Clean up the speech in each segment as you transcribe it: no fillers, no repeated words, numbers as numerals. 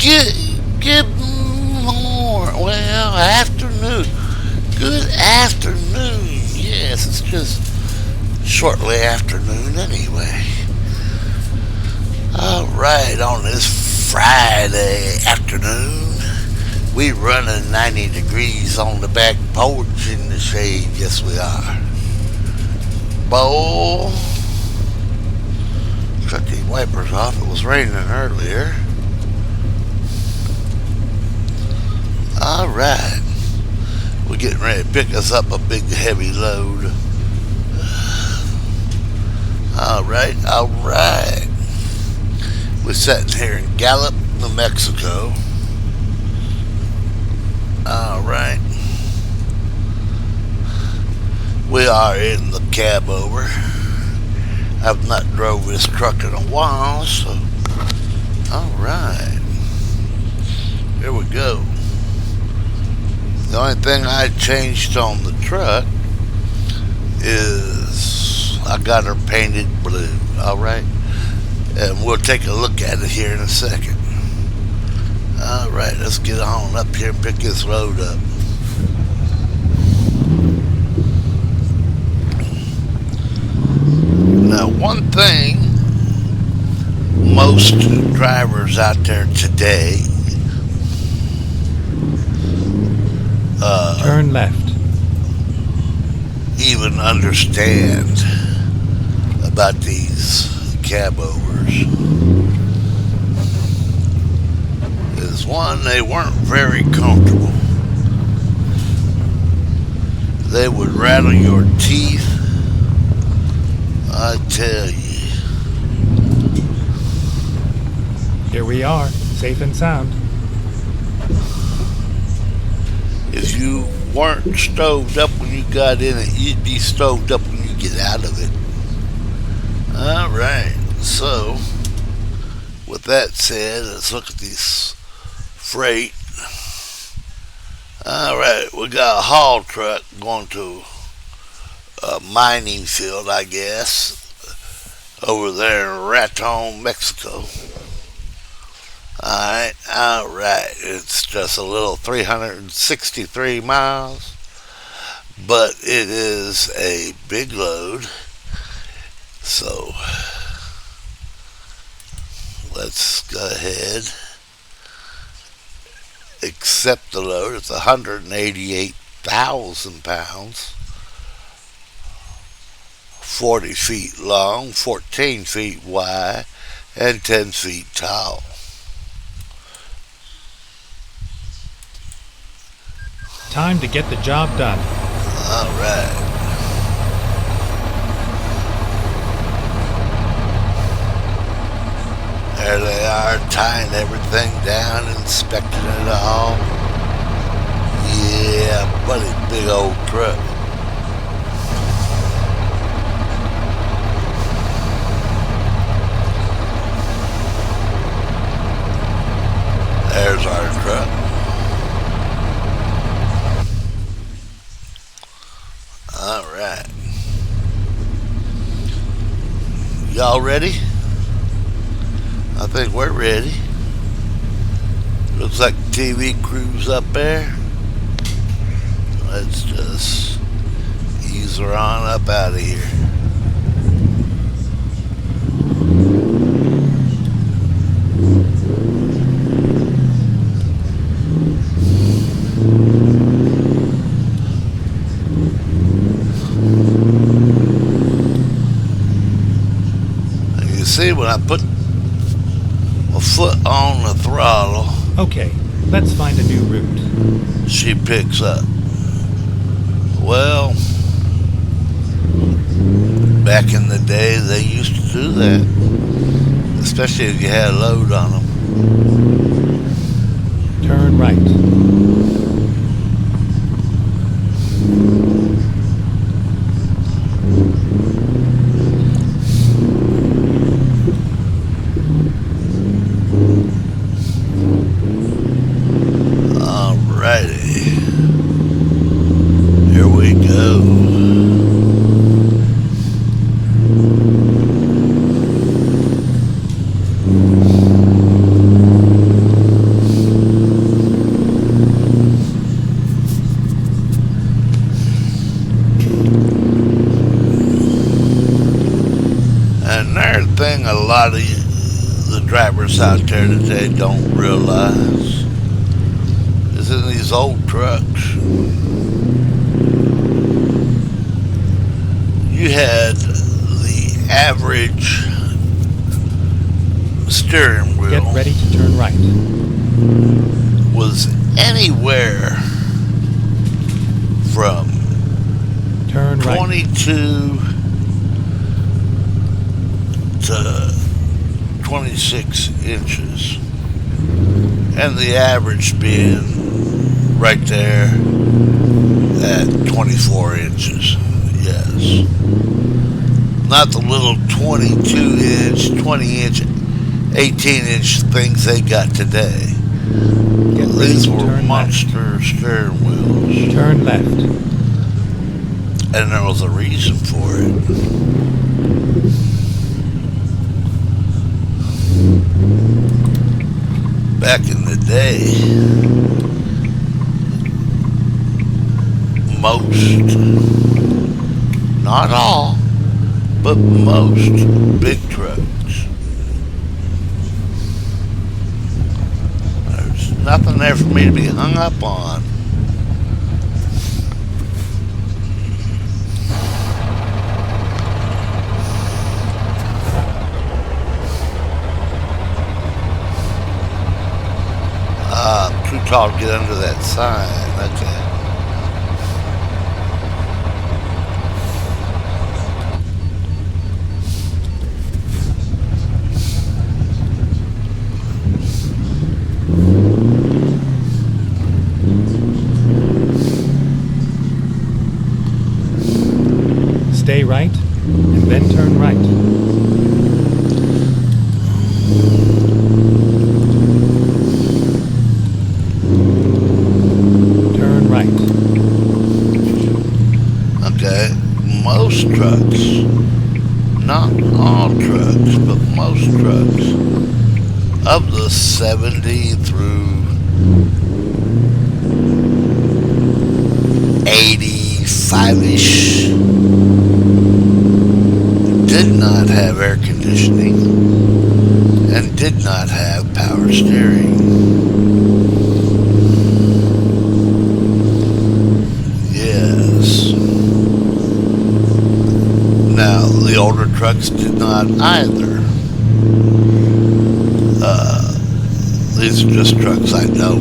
Good, good morning. Well, afternoon. Good afternoon. Yes, it's just shortly afternoon anyway. All right, on this Friday afternoon, we running 90 degrees on the back porch in the shade. Yes, we are. Bowl. Cut the wipers off. It was raining earlier. All right. We're getting ready to pick us up a big heavy load. All right, all right. We're sitting here in Gallup, New Mexico. All right. We are in the cab over. I've not drove this truck in a while, so all right. Here we go. The only thing I changed on the truck is I got her painted blue. All right. And we'll take a look at it here in a second. All right, let's get on up here and pick this load up. Now, one thing most drivers out there today turn left. Even understand about these cab overs is one, they weren't very comfortable. They would rattle your teeth, I tell you. Here we are, safe and sound. If you weren't stoved up when you got in it, you'd be stoved up when you get out of it. All right, so with that said, let's look at this freight. All right, we got a haul truck going to a mining field, I guess, over there in Raton, Mexico. All right. It's just a little 363 miles, but it is a big load. So let's go ahead, accept the load. It's 188,000 pounds, 40 feet long, 14 feet wide, and 10 feet tall. Time to get the job done. All right. There they are, tying everything down, inspecting it all. Yeah, buddy, big old truck. There's our truck. All right. Y'all ready? I think we're ready. Looks like the TV crew's up there. Let's just ease her on up out of here. See, when I put my foot on the throttle, okay, let's find a new route. She picks up. Well, back in the day, they used to do that, especially if you had a load on them. Turn right. Here we go. the drivers out there today don't realize is in these old trucks, you had the average steering Get wheel ready to turn right. was anywhere from Turn right. 22 to 26 inches, and the average being right there at 24 inches. Yes, not the little 22 inch, 20 inch, 18 inch things they got today. Get ready These to were turn monster steering wheels, left. Turn left. and there was a reason for it. Back in the day, most, not all, but most big trucks, there's nothing there for me to be hung up on. I'm too tall to get under that sign. Okay. Stay right, and then turn right. Turn right. Okay. Most trucks, not all trucks, but most trucks, of the 70 through 85-ish, did not have air conditioning and did not have power steering. Yes. Now, the older trucks did not either. These are just trucks I know.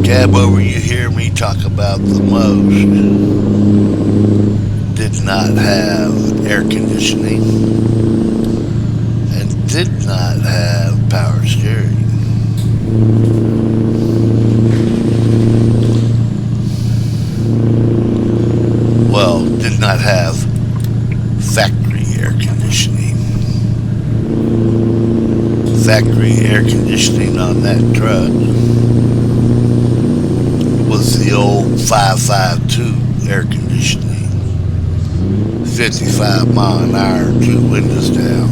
Cab over you hear me talk about the most did not have air conditioning and did not have power steering. Well, did not have factory air conditioning. Factory air conditioning on that truck was the old 552 air conditioning. 55 mile an hour, 2 windows down.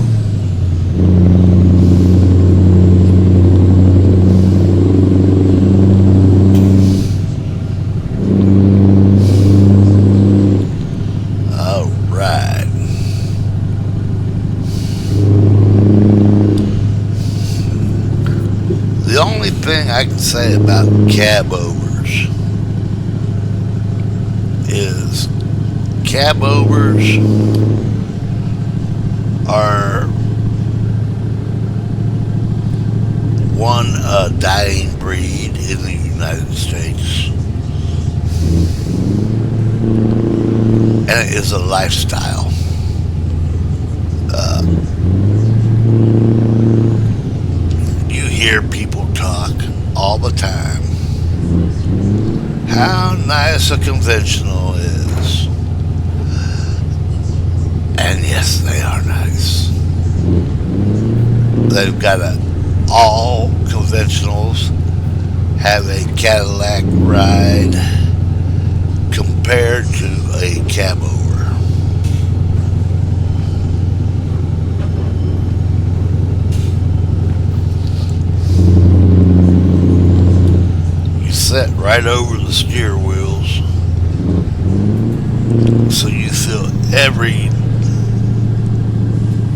All right. The only thing I can say about cab overs is cab overs are a dying breed in the United States, and it is a lifestyle. You hear people talk all the time how nice a conventional is, and yes, they are nice. They've got all conventionals have a Cadillac ride compared to a cab over. You sit right over the steer wheels, so you feel every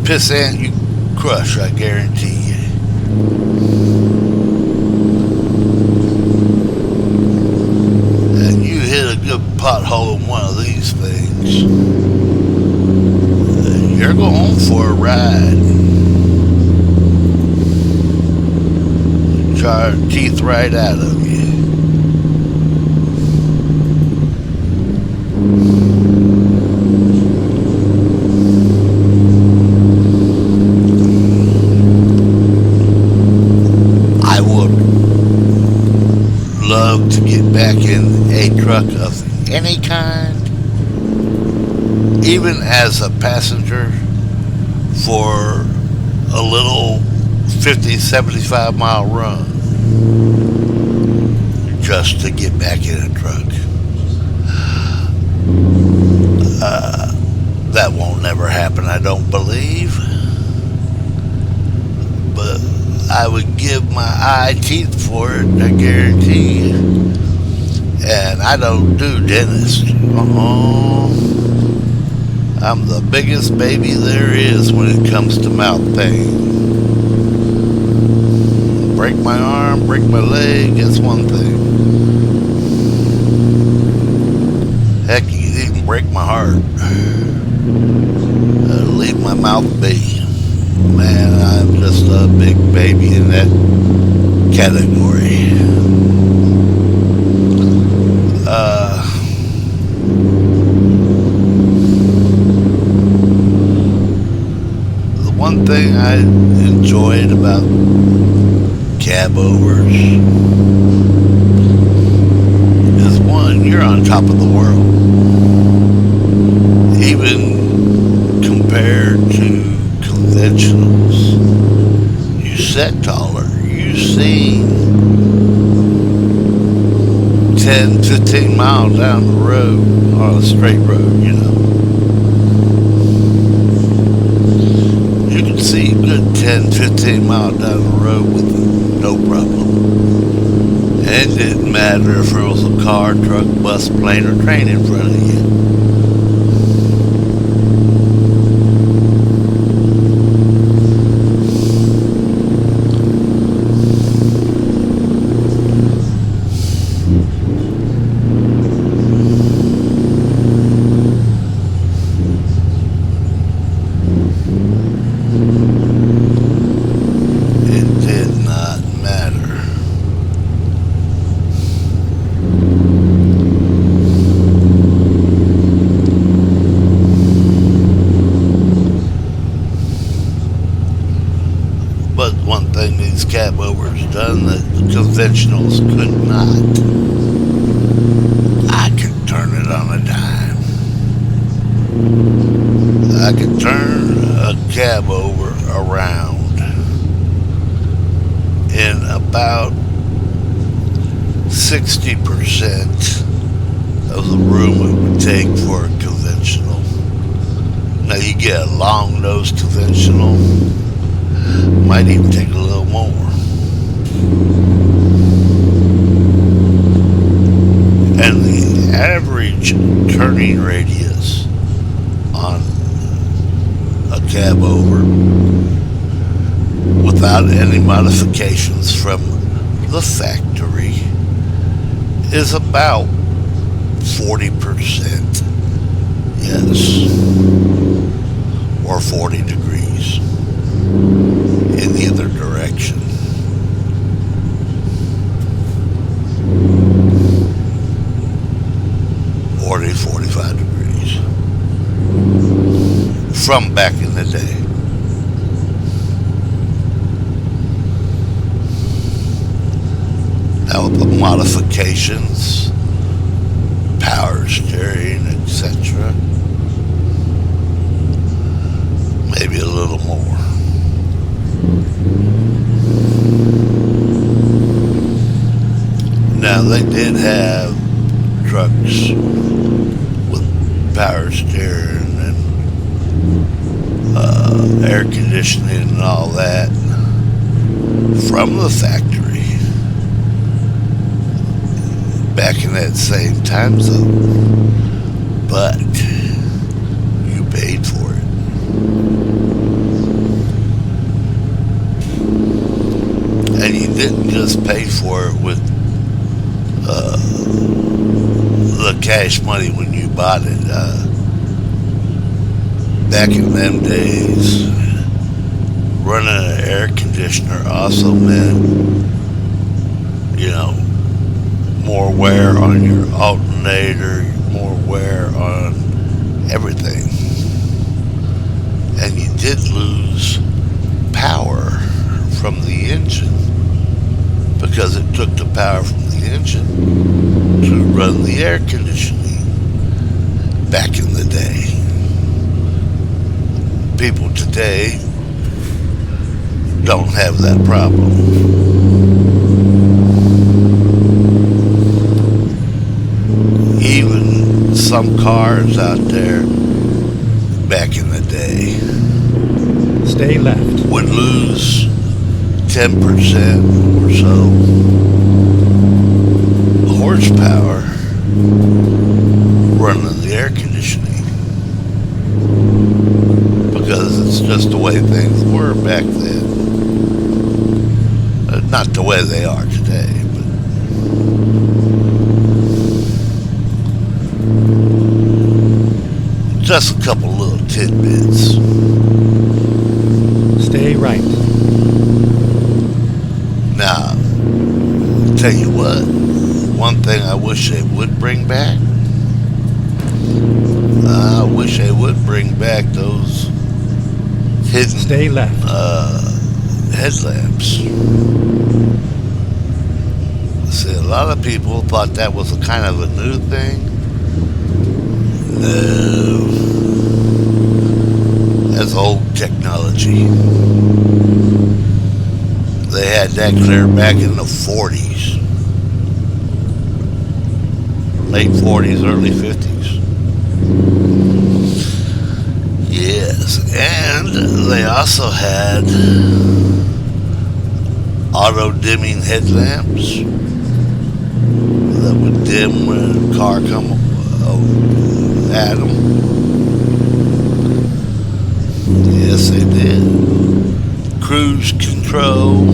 pissant you crush, I guarantee you. And you hit a good pothole in one of these things, you're going for a ride. Jar teeth right out of you. I would love to get back in a truck of any kind, even as a passenger, for a little 50, 75-mile run, just to get back in a truck. That won't never happen, I don't believe. But I would give my eye teeth for it, I guarantee you. And I don't do dentists. I'm the biggest baby there is when it comes to mouth pain. Break my arm, break my leg, that's one thing. Heck, you can even break my heart. Leave my mouth be. Man, I'm just a big baby in that category. The one thing I enjoyed about cab overs is, one, you're on top of the world. Even compared to conventionals, you sit taller. You see 10, 15 miles down the road on a straight road, you know. You can see a good 10, 15 miles down the road with no problem. And it didn't matter if there was a car, truck, bus, plane, or train in front of you. But one thing these cab overs done that the conventionals could not, I could turn it on a dime. I could turn a cab over around in about 60% of the room it would take for a conventional. Now you get a long nose conventional, might even take a little more. And the average turning radius on a cab over, without any modifications from the factory, is about 40%. Yes. Or 40 degrees in either direction. Or 45 degrees. From back in the day. Now with the modifications, power steering, etc., maybe a little more. Now they did have trucks with power steering and air conditioning and all that from the factory back in that same time zone. But just paid for it with the cash money when you bought it. Back in them days, running an air conditioner also meant, you know, more wear on your alternator, more wear on everything. And you did lose power from the engine because it took the power from the engine to run the air conditioning back in the day. People today don't have that problem. Even some cars out there back in the day Stay left. would lose 10% or so horsepower running the air conditioning because it's just the way things were back then. Not the way they are today, but just a couple little tidbits. Stay right. Now, tell you what, one thing I wish they would bring back, I wish they would bring back those hidden Stay left. headlamps. See, a lot of people thought that was a kind of a new thing. No, that's old technology. They had that clear back in the 40s. Late 40s, early 50s. Yes, and they also had auto-dimming headlamps that would dim when a car come at them. Yes, they did. Cruise control.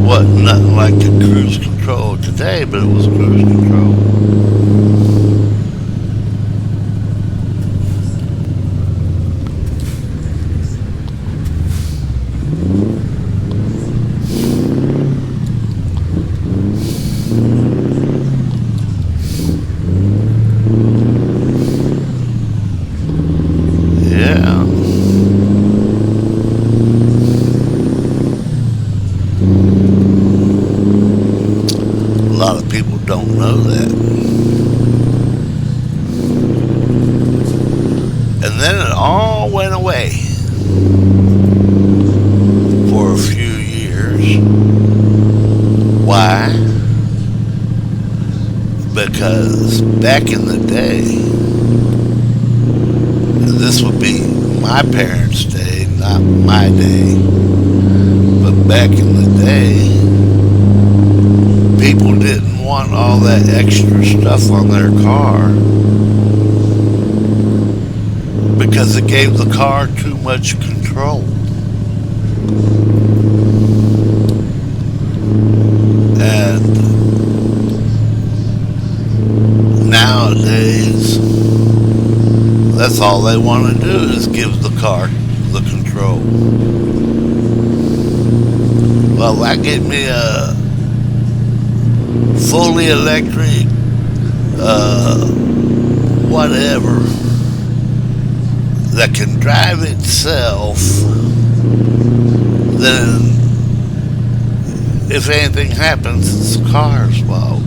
Wasn't nothing like the cruise control today, but it was cruise control. Yeah. A lot of people don't know that. And then it all went away for a few years. Why? Because back in the day, this would be my parents' day, not my day, but back in the day, people didn't want all that extra stuff on their car because it gave the car too much control. And nowadays, that's all they want to do is give the car the control. Well, I get me a fully electric, whatever, that can drive itself, then if anything happens, it's the car's fault.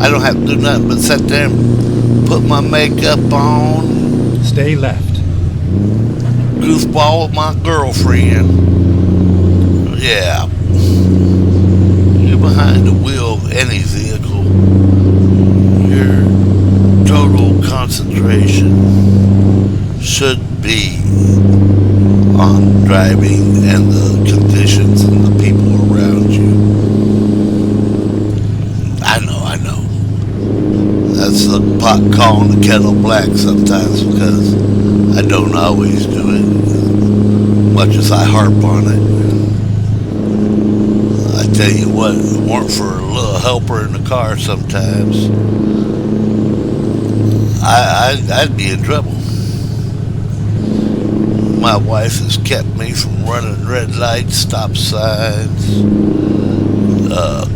I don't have to do nothing but sit there and put my makeup on, Stay left. goofball with my girlfriend. Yeah. You're behind the wheel of any vehicle. Your total concentration should be on driving and the conditions and the people around you. I know. That's the pot calling the kettle black sometimes because I don't always do it, much as I harp on it. I tell you what, if it weren't for a little helper in the car sometimes, I'd be in trouble. My wife has kept me from running red lights, stop signs,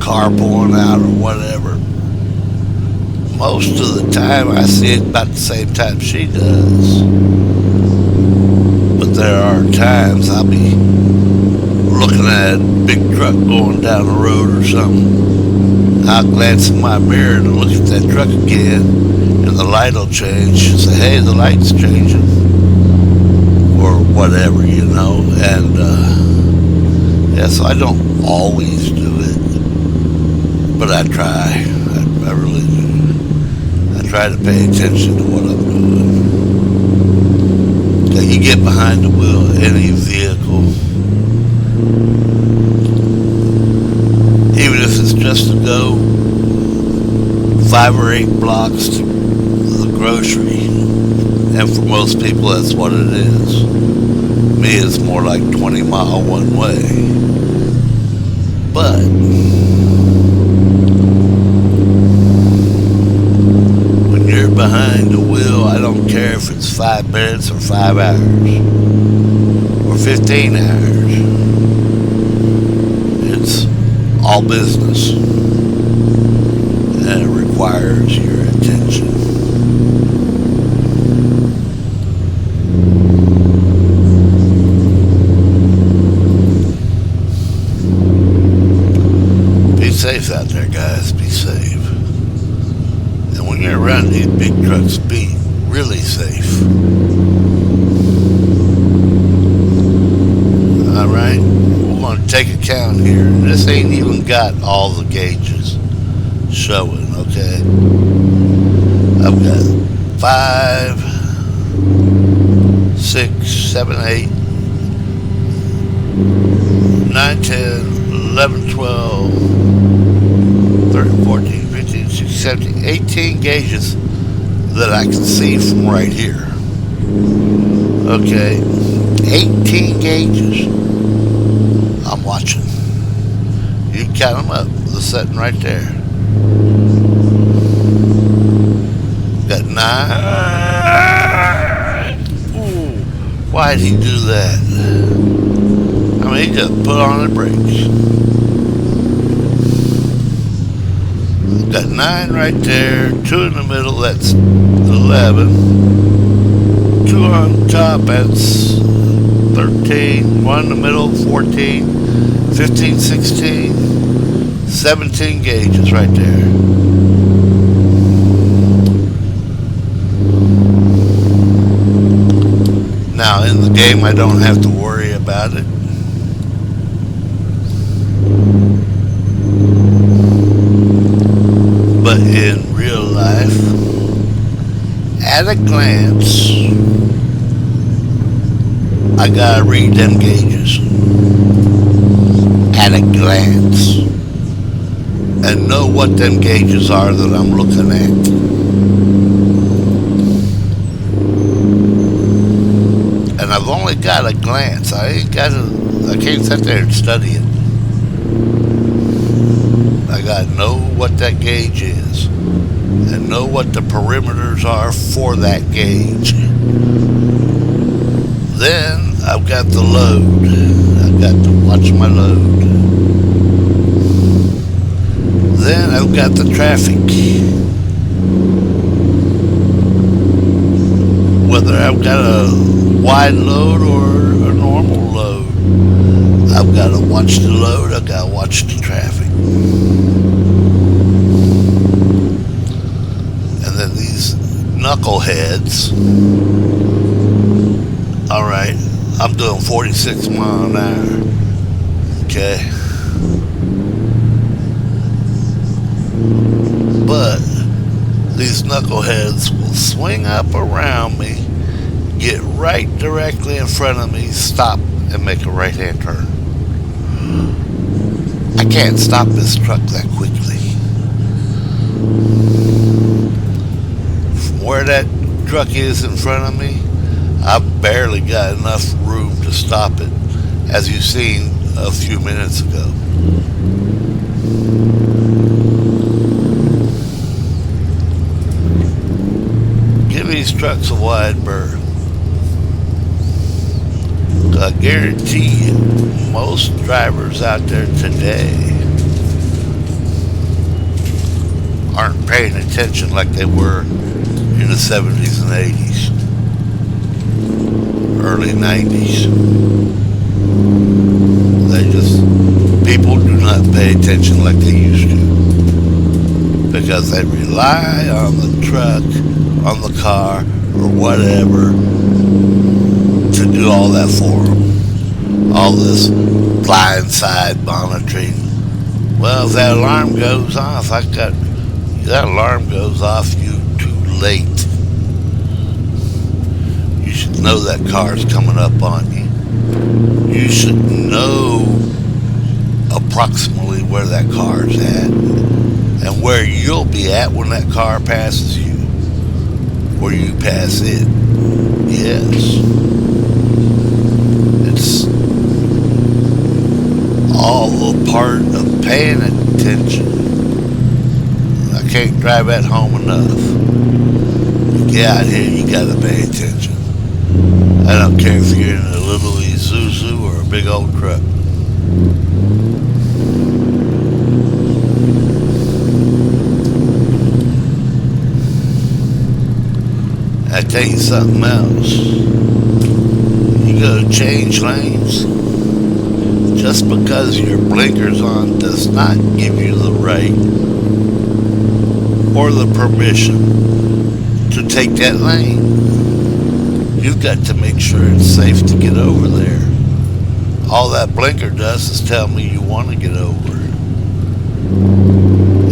car pulling out or whatever. Most of the time I see it about the same time she does. But there are times I'll be looking at a big truck going down the road or something. I'll glance in my mirror to look at that truck again, and the light will change. She'll say, hey, the light's changing. Or whatever, you know. And, yeah, so I don't always do it. But I try. I really do. I try to pay attention to what I'm doing. You get behind the wheel of any vehicle, even if it's just to go 5 or 8 blocks to the grocery, and for most people that's what it is. Me, it's more like 20-mile one way. But when you're behind the wheel, I don't care if it's 5 minutes or 5 hours or 15 hours. It's all business, and it requires your attention. Be safe out there, guys. Be safe. And when you're around these big trucks, be really safe. Alright, we're going to take a count here. This ain't even got all the gauges showing, okay? I've got 5, 6, 7, 8, 9, 10, 11, 12, 13, 14, 15, 16, 17, 18 gauges that I can see from right here. Okay, 18 gauges. I'm watching. You can count them up. They're sitting right there. Got 9. Ooh, why'd he do that? I mean, he just put on the brakes. Got 9 right there, 2 in the middle, that's 11. 2 on top, that's 13. 1 in the middle, 14. 15, 16. 17 gauges right there. Now, in the game, I don't have to worry about it. But in real life, at a glance, I gotta read them gauges. At a glance. And know what them gauges are that I'm looking at. And I've only got a glance. I can't sit there and study it. I gotta know what that gauge is and know what the perimeters are for that gauge. Then I've got the load. I've got to watch my load. Then I've got the traffic. Whether I've got a wide load or a normal load, I've got to watch the load, I've got to watch the traffic. And then these knuckleheads, alright, I'm doing 46 miles an hour, okay? But these knuckleheads will swing up around me, get right directly in front of me, stop, and make a right-hand turn. I can't stop this truck that quickly. From where that truck is in front of me, I've barely got enough room to stop it, as you've seen a few minutes ago. Give these trucks a wide berth. I guarantee you, most drivers out there today aren't paying attention like they were in the 70s and 80s, early 90s. People do not pay attention like they used to because they rely on the truck, on the car, or whatever to do all that for them. All this blind side monitoring. Well, if that alarm goes off, that alarm goes off, you too late. You should know that car's coming up on you. You should know approximately where that car's at and where you'll be at when that car passes you or you pass it. Yes. It's all a part of paying attention. I can't drive that home enough. You get out here, you gotta pay attention. I don't care if you're in a little Isuzu or a big old truck. I tell you something else. You go to change lanes, just because your blinker's on does not give you the right or the permission to take that lane. You've got to make sure it's safe to get over there. All that blinker does is tell me you want to get over.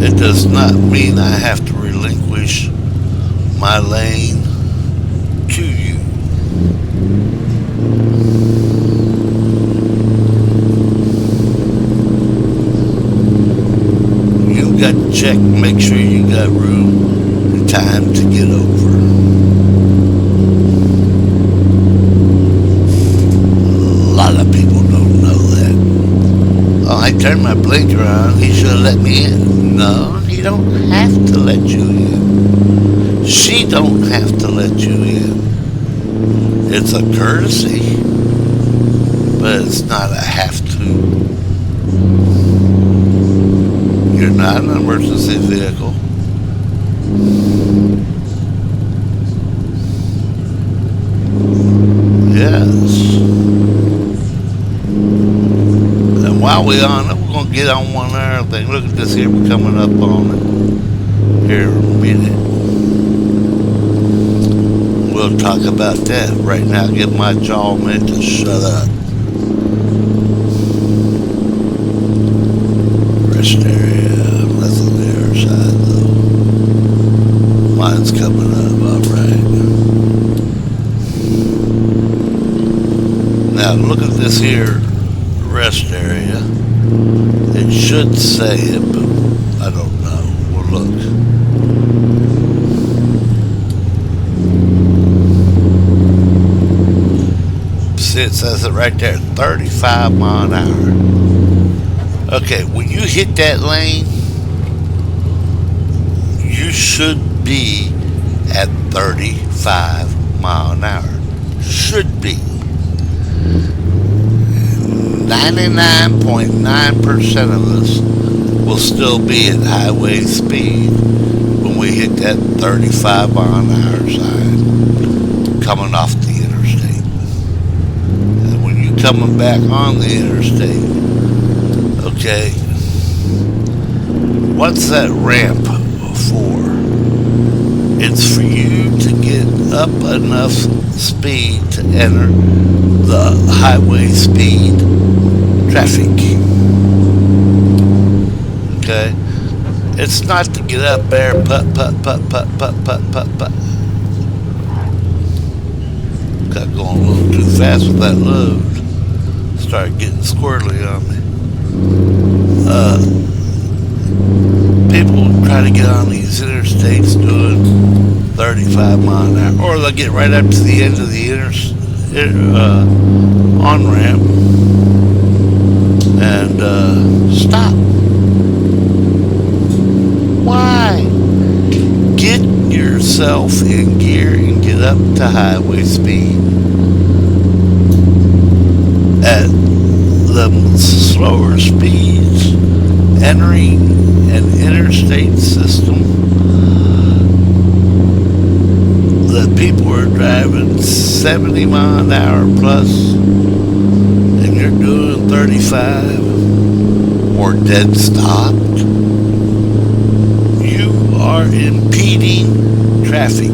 It does not mean I have to relinquish my lane to you. You've got to check and make sure you got room and time to get over. A lot of people don't know that. Oh, I turned my blinker on, he should have let me in. No, he don't have to let you in. She don't have to let you in. It's a courtesy, but it's not a have to. You're not an emergency vehicle. Yes. And while we're on it, we're going to get on one other thing. Look at this here, we're coming up on it here in a minute. We'll talk about that. Right now, get my jaw meant to shut up. Rest area. That's on the other side, though. Mine's coming up. All right. Now, look at this here rest area. It should say it, but I don't know. We'll look. It says it right there, 35 mile an hour. Okay, when you hit that lane, you should be at 35 mile an hour. Should be. 99.9% of us will still be at highway speed when we hit that 35 mile an hour sign coming off the interstate. Coming back on the interstate. Okay. What's that ramp for? It's for you to get up enough speed to enter the highway speed traffic. Okay? It's not to get up there, put. Got going a little too fast with that load. Started getting squirrely on me. People try to get on these interstates doing 35 mile an hour, or they'll get right up to the end of the on ramp and stop. Why? Get yourself in gear and get up to highway speed. At the slower speeds, entering an interstate system, the people are driving 70 mile an hour plus, and you're doing 35 or dead stopped. You are impeding traffic.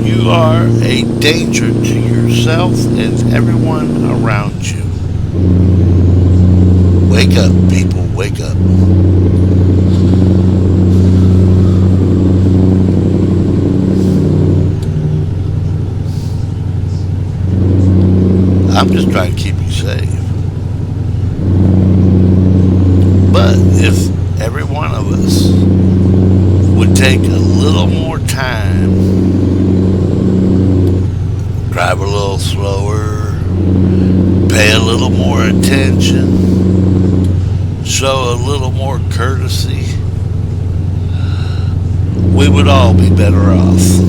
You are a danger to yourself and everyone around you. Wake up, people, wake up. I'm just trying to keep you safe. But if every one of us would take a little more time, drive a little slower, pay a little more attention, show a little more courtesy, we would all be better off.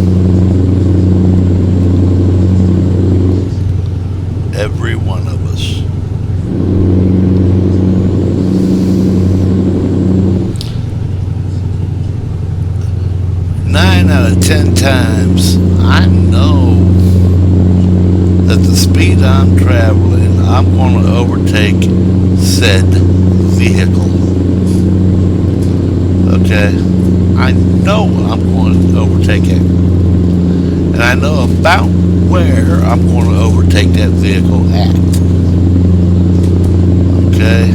Every one of us. Nine out of 10 times, I know that the speed I'm traveling, I'm going to overtake said vehicle. Okay? I know I'm going to overtake it. And I know about where I'm going to overtake that vehicle at. Okay?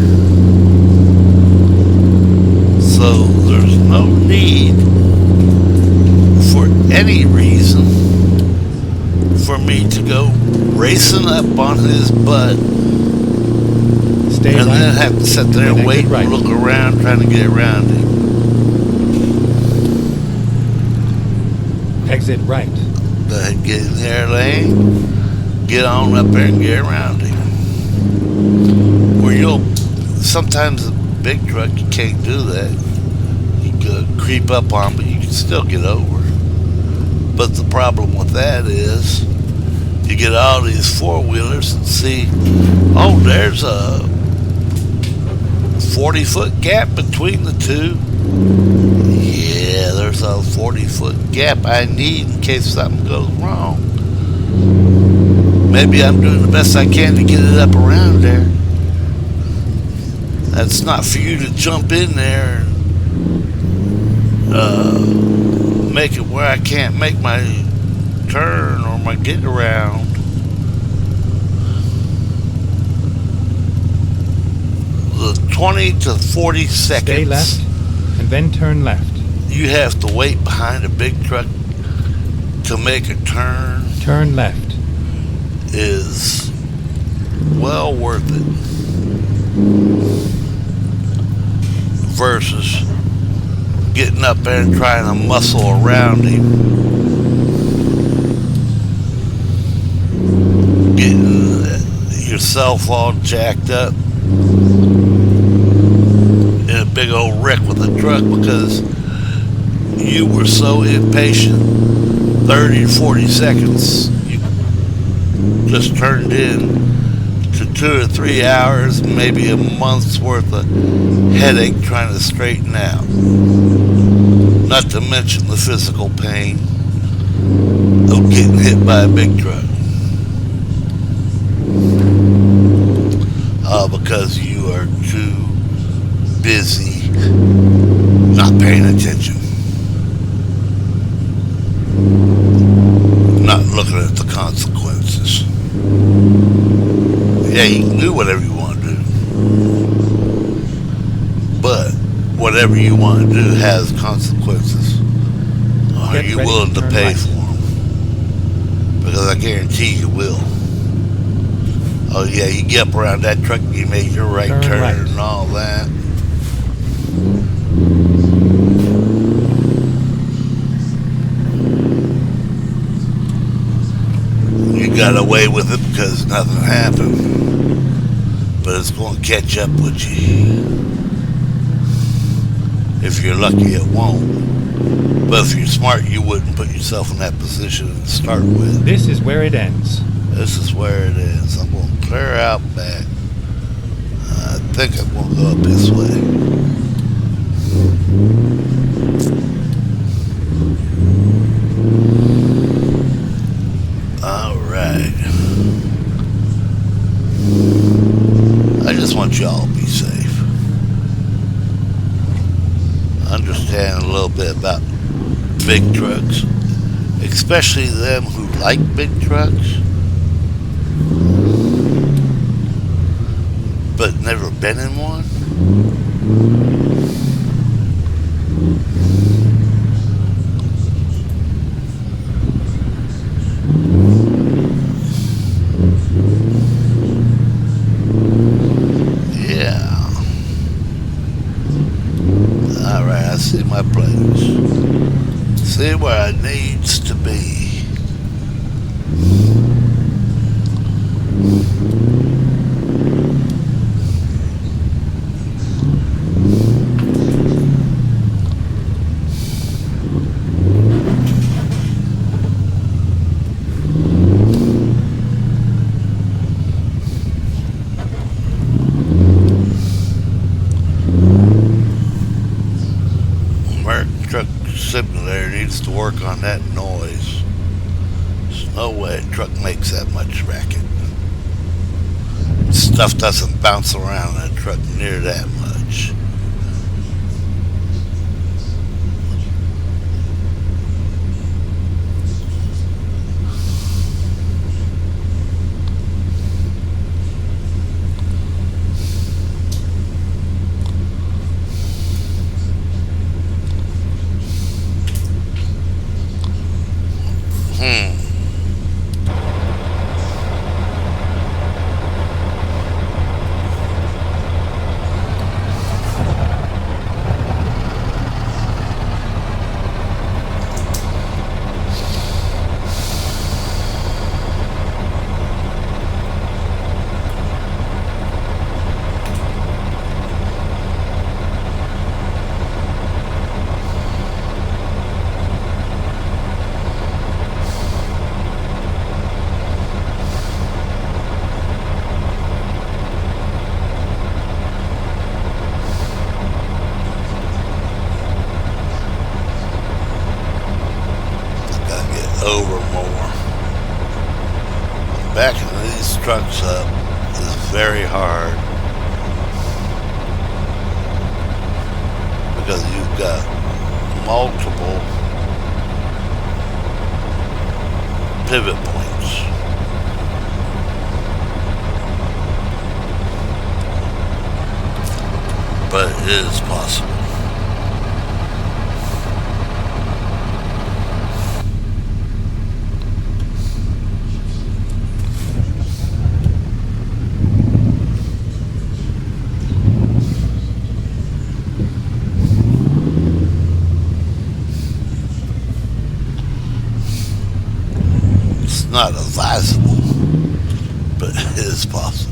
So there's no need for any reason for me to go racing up on his butt Stay and right. then have to sit there and wait right. and look around trying to get around him. Exit right. Go ahead, get in their lane, get on up there and get around him. Or sometimes a big truck, you can't do that. You could creep up on, but you can still get over. But the problem with that is, you get all these four-wheelers and see, oh, there's a 40-foot gap between the two. Yeah, there's a 40-foot gap I need in case something goes wrong. Maybe I'm doing the best I can to get it up around there. That's not for you to jump in there and make it where I can't make my turn or my get around. The 20 to 40 seconds. Stay left and then turn left. You have to wait behind a big truck to make a turn. Turn left. Is well worth it versus getting up there and trying to muscle around him, getting yourself all jacked up in a big old wreck with a truck because you were so impatient. 30 to 40 seconds you just turned in to 2 or 3 hours, maybe a month's worth of headache trying to straighten out. Not to mention the physical pain of getting hit by a big truck. Because you are too busy not paying attention. Not looking at the consequences. Yeah, you can do whatever you want to do. But whatever you want to do has consequences. Are you willing to pay for them? Because I guarantee you will. Oh yeah, you get up around that truck, you made your right turn and all that. You got away with it because nothing happened, but it's going to catch up with you. If you're lucky, it won't. But if you're smart, you wouldn't put yourself in that position to start with. This is where it ends. This is where it is. I'm going to clear out back. I think I'm going to go up this way. Alright. I just want y'all to be safe. Understand a little bit about big trucks, especially them who like big trucks, but never been in one. Yeah. Alright, I see my place. See where it needs to be. American Truck Simulator needs to work on that noise. There's no way a truck makes that much racket. Stuff doesn't bounce around in a truck near that much. Over more. Backing these trucks up is very hard because you've got multiple pivot points. But it is possible. Not advisable, but it is possible.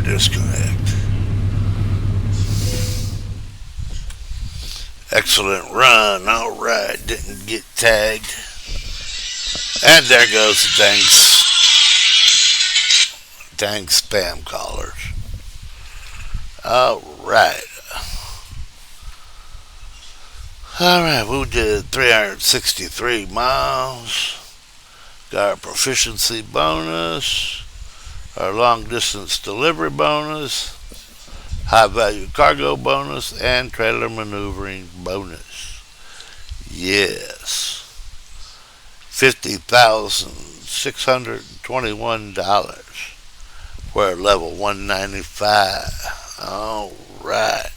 Disconnect. Excellent run. All right, didn't get tagged. And there goes the dang spam callers. All right. All right, we did 363 miles. Got our proficiency bonus. Our long distance delivery bonus, High value cargo bonus and trailer maneuvering bonus. Yes. $50,621 for level 195. All right.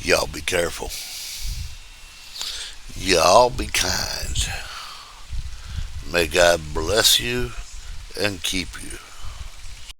Y'all be careful. Y'all be kind. May God bless you and keep you.